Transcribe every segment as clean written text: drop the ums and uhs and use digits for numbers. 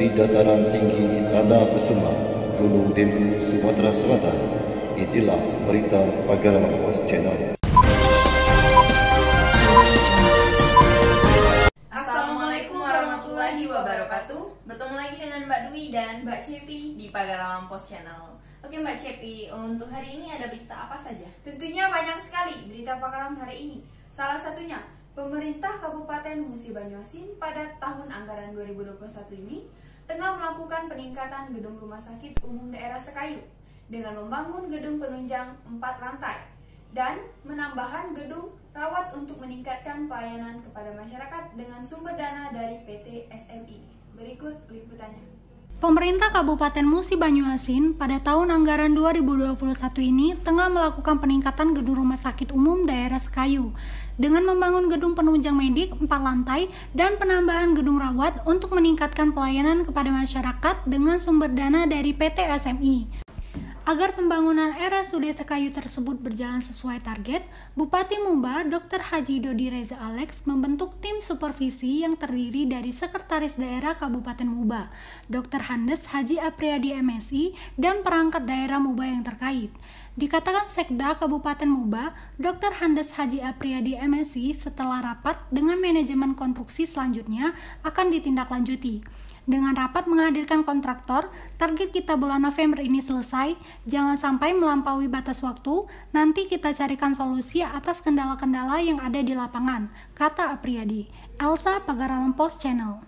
dari dataran tinggi Tanah Besema, Gunung Dempu, Sumatera Selatan. Inilah berita Pagar Alam Pos Channel. Assalamualaikum warahmatullahi wabarakatuh. Bertemu lagi dengan Mbak Dwi dan Mbak Cepi di Pagar Alam Pos Channel. Oke Mbak Cepi, untuk hari ini ada berita apa saja? Tentunya banyak sekali berita Pagar Alam hari ini. Salah satunya, pemerintah Kabupaten Musi Banyuasin pada tahun anggaran 2021 ini tengah melakukan peningkatan gedung rumah sakit umum daerah Sekayu dengan membangun gedung penunjang 4 lantai dan menambahkan gedung rawat untuk meningkatkan pelayanan kepada masyarakat dengan sumber dana dari PT SMI. Berikut liputannya. Pemerintah Kabupaten Musi Banyuasin pada tahun anggaran 2021 ini tengah melakukan peningkatan gedung rumah sakit umum daerah Sekayu dengan membangun gedung penunjang medik 4 lantai dan penambahan gedung rawat untuk meningkatkan pelayanan kepada masyarakat dengan sumber dana dari PT SMI. Agar pembangunan RSUD Sekayu tersebut berjalan sesuai target, Bupati Muba Dr. Haji Dodi Reza Alex membentuk tim supervisi yang terdiri dari Sekretaris Daerah Kabupaten Muba, Dr. Handes Haji Apriyadi MSI, dan perangkat daerah Muba yang terkait. Dikatakan Sekda Kabupaten Muba, Dr. Handes Haji Apriyadi MSI setelah rapat dengan manajemen konstruksi selanjutnya akan ditindaklanjuti. Dengan rapat menghadirkan kontraktor, target kita bulan November ini selesai, jangan sampai melampaui batas waktu, nanti kita carikan solusi atas kendala-kendala yang ada di lapangan, kata Apriyadi. Elsa, Pagar Alam Pos Channel.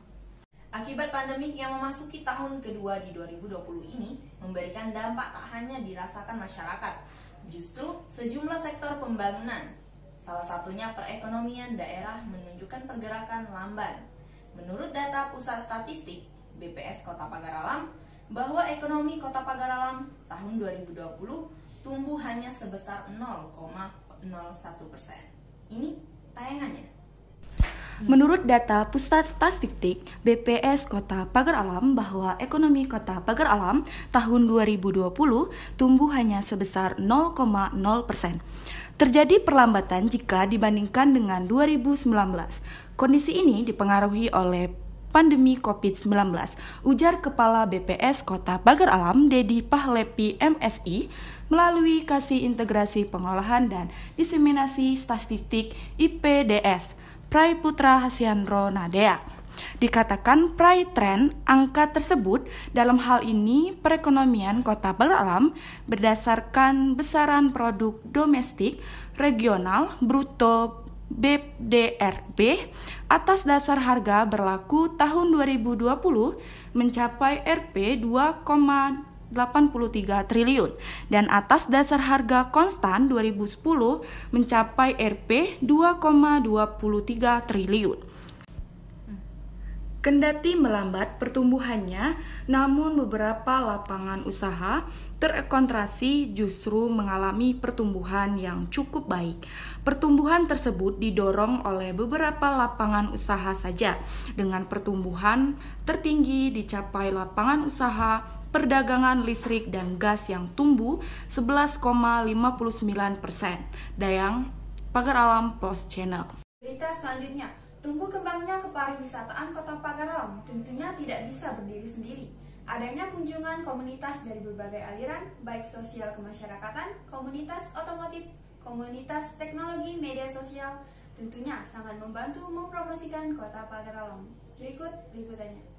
Akibat pandemi yang memasuki tahun kedua di 2020 ini memberikan dampak tak hanya dirasakan masyarakat, justru sejumlah sektor pembangunan. Salah satunya perekonomian daerah menunjukkan pergerakan lamban. Menurut data Pusat Statistik BPS Kota Pagar Alam, bahwa ekonomi Kota Pagar Alam tahun 2020 tumbuh hanya sebesar 0,01%. Ini tayangannya. Menurut data Pusat Statistik BPS Kota Pagar Alam bahwa ekonomi Kota Pagar Alam tahun 2020 tumbuh hanya sebesar 0,0%. Terjadi perlambatan jika dibandingkan dengan 2019. Kondisi ini dipengaruhi oleh pandemi COVID-19, ujar Kepala BPS Kota Pagar Alam Dedi Pahlepi MSI melalui Kasih Integrasi Pengolahan dan Diseminasi Statistik IPDS, Prai Putra Hasyanro Nadea. Dikatakan prai tren angka tersebut dalam hal ini perekonomian Kota Pagar Alam berdasarkan besaran produk domestik regional bruto BDRB atas dasar harga berlaku tahun 2020 mencapai Rp 2,83 triliun dan atas dasar harga konstan 2010 mencapai Rp 2,23 triliun. Kendati melambat pertumbuhannya, namun beberapa lapangan usaha terkonsentrasi justru mengalami pertumbuhan yang cukup baik. Pertumbuhan tersebut didorong oleh beberapa lapangan usaha saja, dengan pertumbuhan tertinggi dicapai lapangan usaha perdagangan listrik dan gas yang tumbuh 11,59%. Dayang, Pagar Alam Pos Channel. Berita selanjutnya. Tumbuh kembangnya kepariwisataan Kota Pagar Alam tentunya tidak bisa berdiri sendiri. Adanya kunjungan komunitas dari berbagai aliran, baik sosial kemasyarakatan, komunitas otomotif, komunitas teknologi media sosial, tentunya sangat membantu mempromosikan Kota Pagar Alam. Berikut liputannya.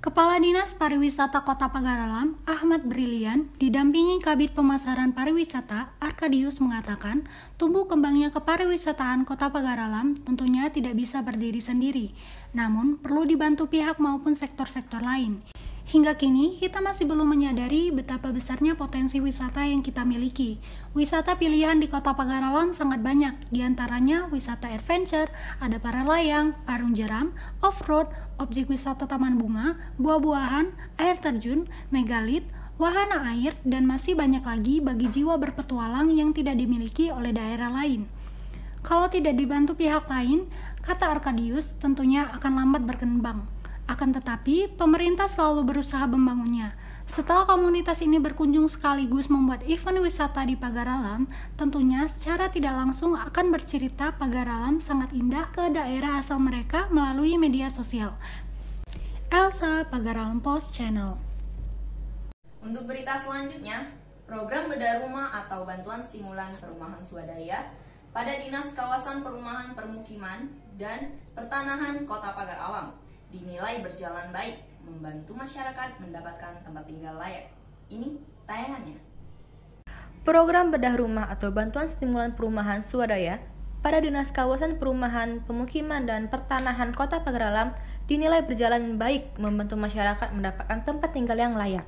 Kepala Dinas Pariwisata Kota Pagar Alam, Ahmad Brilian, didampingi Kabid Pemasaran Pariwisata, Arkadius mengatakan, tumbuh kembangnya kepariwisataan Kota Pagar Alam tentunya tidak bisa berdiri sendiri, namun perlu dibantu pihak maupun sektor-sektor lain. Hingga kini, kita masih belum menyadari betapa besarnya potensi wisata yang kita miliki. Wisata pilihan di Kota Pagar Alam sangat banyak, diantaranya wisata adventure, ada para layang, arung jeram, off-road, objek wisata taman bunga, buah-buahan, air terjun, megalit, wahana air, dan masih banyak lagi bagi jiwa berpetualang yang tidak dimiliki oleh daerah lain. Kalau tidak dibantu pihak lain, kata Arkadius, tentunya akan lambat berkembang. Akan tetapi, pemerintah selalu berusaha membangunnya. Setelah komunitas ini berkunjung sekaligus membuat event wisata di Pagar Alam, tentunya secara tidak langsung akan bercerita Pagar Alam sangat indah ke daerah asal mereka melalui media sosial. Elsa, Pagar Alam Pos Channel. Untuk berita selanjutnya, program bedah rumah atau bantuan stimulan perumahan swadaya pada Dinas Kawasan Perumahan Permukiman dan Pertanahan Kota Pagar Alam dinilai berjalan baik, membantu masyarakat mendapatkan tempat tinggal layak. Ini tayangannya. Program bedah rumah atau bantuan stimulan perumahan swadaya pada Dinas Kawasan Perumahan Pemukiman dan Pertanahan Kota Pagar Alam dinilai berjalan baik, membantu masyarakat mendapatkan tempat tinggal yang layak.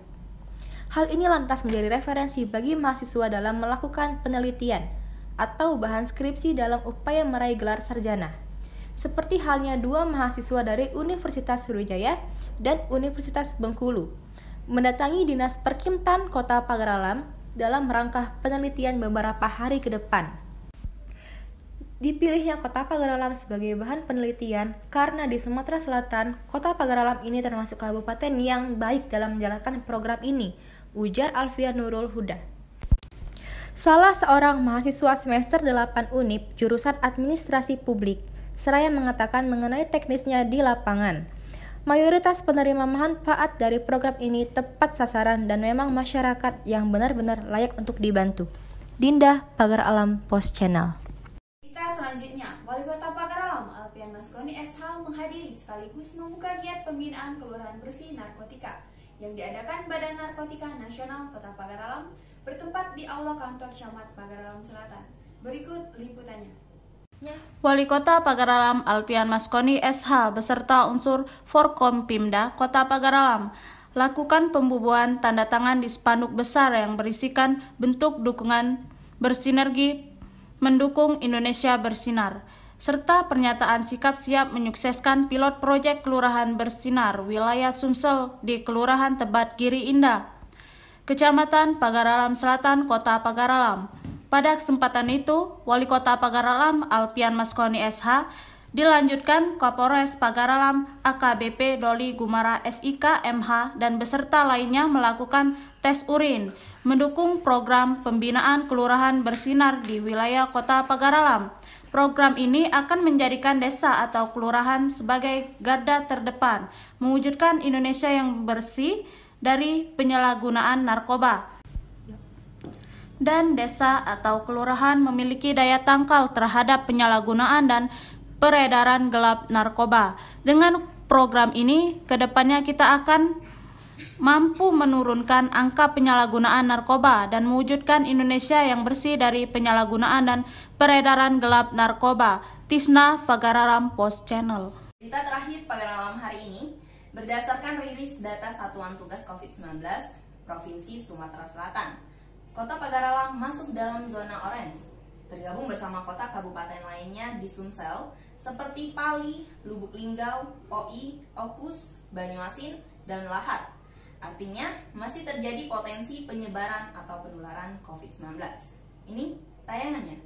Hal ini lantas menjadi referensi bagi mahasiswa dalam melakukan penelitian atau bahan skripsi dalam upaya meraih gelar sarjana. Seperti halnya dua mahasiswa dari Universitas Sriwijaya dan Universitas Bengkulu mendatangi Dinas Perkimtan Kota Pagar Alam dalam rangka penelitian beberapa hari ke depan. Dipilihnya Kota Pagar Alam sebagai bahan penelitian karena di Sumatera Selatan, Kota Pagar Alam ini termasuk kabupaten yang baik dalam menjalankan program ini, ujar Alfian Nurul Huda. Salah seorang mahasiswa semester 8 UNIP jurusan Administrasi Publik, seraya mengatakan mengenai teknisnya di lapangan. Mayoritas penerima manfaat dari program ini tepat sasaran dan memang masyarakat yang benar-benar layak untuk dibantu. Dinda, Pagar Alam Pos Channel. Berita selanjutnya, Wali Kota Pagar Alam Alpian Maskoni SH menghadiri sekaligus membuka giat pembinaan kelurahan bersih narkotika yang diadakan Badan Narkotika Nasional Kota Pagar Alam bertempat di Aula Kantor Camat Pagar Alam Selatan. Berikut liputannya. Wali Kota Pagar Alam Alpian Maskoni SH beserta unsur Forkompimda Kota Pagar Alam lakukan pembubuhan tanda tangan di spanduk besar yang berisikan bentuk dukungan bersinergi mendukung Indonesia Bersinar serta pernyataan sikap siap menyukseskan pilot proyek Kelurahan Bersinar wilayah Sumsel di Kelurahan Tebat Giri Indah, Kecamatan Pagar Alam Selatan, Kota Pagar Alam. Pada kesempatan itu, Wali Kota Pagar Alam Alpian Maskoni SH dilanjutkan Kapolres Pagar Alam AKBP Doli Gumara SIK MH dan beserta lainnya melakukan tes urin mendukung program pembinaan Kelurahan Bersinar di wilayah Kota Pagar Alam. Program ini akan menjadikan desa atau kelurahan sebagai garda terdepan mewujudkan Indonesia yang bersih dari penyalahgunaan narkoba. Dan desa atau kelurahan memiliki daya tangkal terhadap penyalahgunaan dan peredaran gelap narkoba. Dengan program ini, kedepannya kita akan mampu menurunkan angka penyalahgunaan narkoba dan mewujudkan Indonesia yang bersih dari penyalahgunaan dan peredaran gelap narkoba. Tisna, Pagar Alam Pos Channel. Berita terakhir Pagar Alam hari ini, berdasarkan rilis data Satuan Tugas COVID-19 Provinsi Sumatera Selatan, Kota Pagar Alam masuk dalam zona orange, tergabung bersama kota kabupaten lainnya di Sumsel seperti Pali, Lubuk Linggau, Oi, Okus, Banyuasin, dan Lahat. Artinya masih terjadi potensi penyebaran atau penularan COVID-19. Ini tayangannya.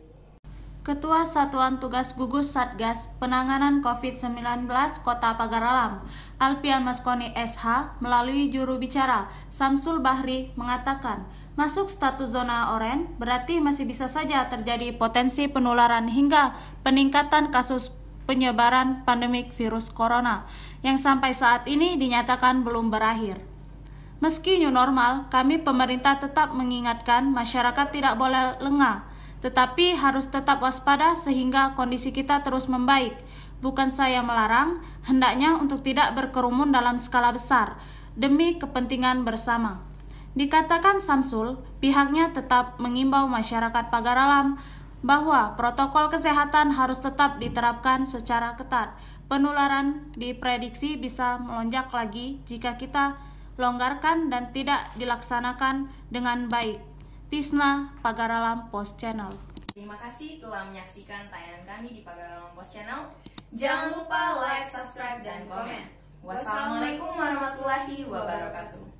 Ketua Satuan Tugas Gugus Satgas Penanganan COVID-19 Kota Pagar Alam, Alpian Maskoni SH, melalui juru bicara Samsul Bahri mengatakan, masuk status zona oranye berarti masih bisa saja terjadi potensi penularan hingga peningkatan kasus penyebaran pandemik virus corona yang sampai saat ini dinyatakan belum berakhir. Meski new normal, kami pemerintah tetap mengingatkan masyarakat tidak boleh lengah, tetapi harus tetap waspada sehingga kondisi kita terus membaik. Bukan saya melarang, hendaknya untuk tidak berkerumun dalam skala besar, demi kepentingan bersama. Dikatakan Samsul, pihaknya tetap mengimbau masyarakat Pagar Alam bahwa protokol kesehatan harus tetap diterapkan secara ketat. Penularan diprediksi bisa melonjak lagi jika kita longgarkan dan tidak dilaksanakan dengan baik. Tisna, Pagar Alam Pos Channel. Terima kasih telah menyaksikan tayangan kami di Pagar Alam Pos Channel. Jangan lupa like, subscribe, dan komen. Wassalamualaikum warahmatullahi wabarakatuh.